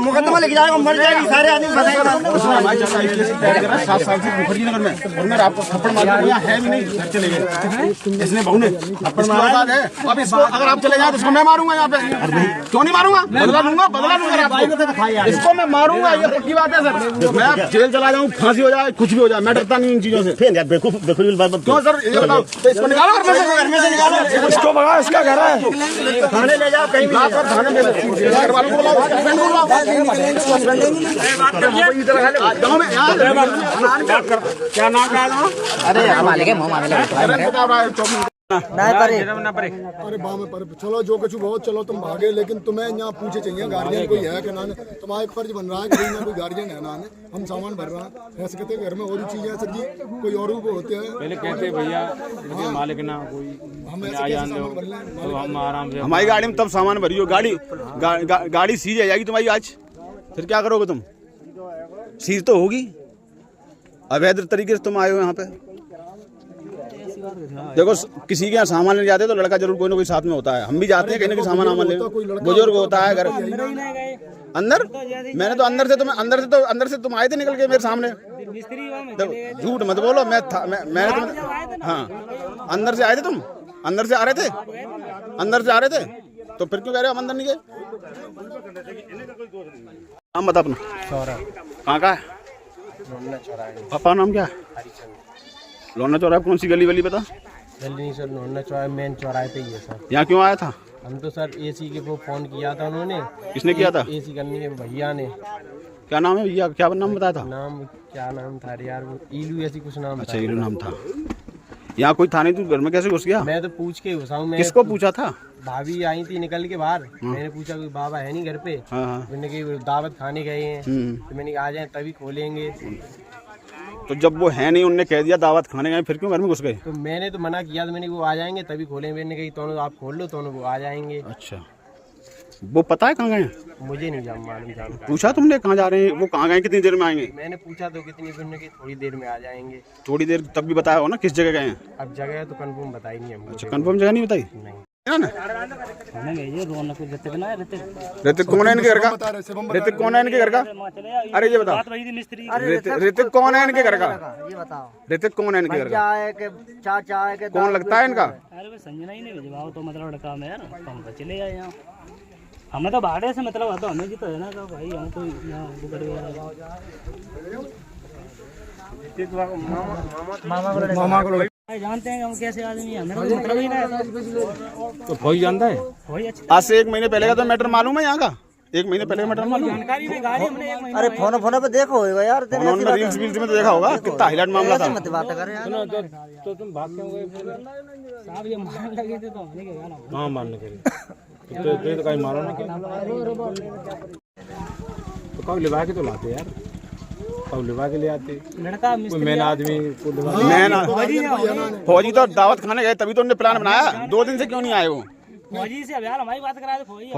मुकदमा लेके जाएगा, मर जाएगी, सारे आदमी फंसेगा। 7 साल से मुखर्जी नगर में और मैं आपको थप्पड़ मार यहाँ है भी नहीं, घर चले गए। इसने बहू ने थप्पड़ मारा है। अब इसको अगर आप चले जाए तो इसको मैं मारूंगा यहाँ पे। क्यों नहीं मारूंगा? बदला लूंगा इसको मैं मारूंगा, ये पक्की बात है सर। मैं जेल चला जाऊँ, फांसी हो जाए, कुछ भी हो जाए, मैं डरता नहीं इन चीजों से। क्यों सर? ये बताओ, इसको निकालो घर में से निकालो, इसको भगाओ, इसका घर है, थाने ले जाओ, कहीं भी थाने में घर वालों को बुलाओ, क्या नाम है? अरे मालिक है, अरे बामे पर चलो जो कुछ बहुत चलो तुम भागे, लेकिन तुम्हें यहाँ पूछे चाहिए गार्जियन कोई है कि ना। तुम्हारा एक फर्ज बन रहा है कि ना कोई गार्जियन है ना, हम सामान भर रहा है, ऐसे कहते घर में और भी चीजें सर जी, कोई और भी होते हैं। पहले कहते भैया मालिक ना कोई हम ऐसे कैसे सामान भर लें? तो हम आराम से हमारी गाड़ी में तब सामान भरी हो, गाड़ी सीज आ जाएगी तुम्हारी आज, फिर क्या करोगे तुम? सीज तो होगी, अवैध तरीके से तुम आए हो यहाँ पे। देखो किसी के यहाँ सामान लेने जाते हैं तो लड़का जरूर कोई ना कोई साथ में होता है, हम भी जाते हैं कहीं ना कहीं सामान ले, बुजुर्ग होता है घर अंदर। मैंने तो अंदर से तुम आए थे निकल के मेरे सामने, झूठ मत बोलो। मैंने तुम हाँ अंदर से आए थे, तुम अंदर से आ रहे थे, तो फिर क्यों कह रहे हो हम अंदर नहीं गए? नाम बता अपना। कहाँ का है पापा? नाम क्या है? लोना चौराहे कौन सी गली वली बता? जल्दी नहीं सर, लोना चौराहे मेन चौराहे पे ही है सर। यहाँ क्यों आया था? हम तो सर एसी के वो फोन किया था उन्होंने। किसने किया था? एसी करने के भैया ने। क्या नाम है भैया? क्या नाम बताया था? नाम क्या नाम था यार, वो ईलू ऐसी कुछ नाम। अच्छा ईलू नाम था। यहाँ कोई था नहीं, तू घर में कैसे घुस गया? मैं तो पूछ के घुसा हूँ। किसको पूछा था? भाभी आई थी निकल के बाहर, मैंने पूछा कोई बाबा है नहीं घर पे। मैंने कहा दावत खाने गए हैं, तो मैंने कहा आ जाए तभी खोलेंगे। तो जब वो है नहीं, उनने कह दिया दावत खाने गए, फिर क्यों घर में घुस गए? तो मैंने तो मना किया, तो मैंने वो आ जाएंगे तभी खोलेंगे। मैंने कही तो आप खोल लो, तो वो आ जाएंगे। अच्छा, वो पता है कहाँ गए? मुझे नहीं मालूम। पूछा तुमने कहाँ जा रहे हैं, वो कहाँ गए, कितनी देर में आएंगे? मैंने पूछा तो कितनी देर में, थोड़ी देर में आ जाएंगे। थोड़ी देर तब भी बताया हो ना किस जगह गए हैं? अब जगह तो कंफर्म बताई नहीं हमको। अच्छा, कंफर्म जगह नहीं बताई? नहीं। ऋतिक कौन है इनके घर का? ऋतिक कौन है इनके घर का? अरे ये बताओ, ऋतिक कौन है इनके घर का? ये बताओ, ऋतिक कौन है इनके घर का? चाचा है, कौन लगता है इनका? अरे संजना ही नहीं भेजवाओ तो मतलब लड़का में यार, हम तो चले जाए यहाँ। हमें तो भाड़े से मतलब आता, हमें जी तो है ना तो भाई हम तो यहाँ मामा को जानते हैं हम कैसे आदमी हैं, हमें तो मतलब ही ना। तो फौजी जानता है? वही अच्छा आज से 1 महीने पहले का तो मैटर मालूम है यहाँ का? 1 महीने पहले का मैटर मालूम? जानकारी में गाड़ी हमने 1 महीना। अरे फोन पे देखो होगा यार, उन्होंने रील्स में तो देखा होगा कितना हाईलाइट मामला था। मत बात कर यार। तो तुम भाग क्यों गए? साहब ये मारने लगे थे तो हमने क्या ना। हाँ मारने के लिए तो कहीं मारो ना क्या? तो कब लिवा के तो लाते यार, कब लिवा के ले आते। लड़का मैन आदमी को फौजी तो दावत खाने गए तभी तो उन्होंने प्लान बनाया। 2 दिन से क्यों नहीं आए वो? फौजी से अब यार हमारी बात करा दे। फौजी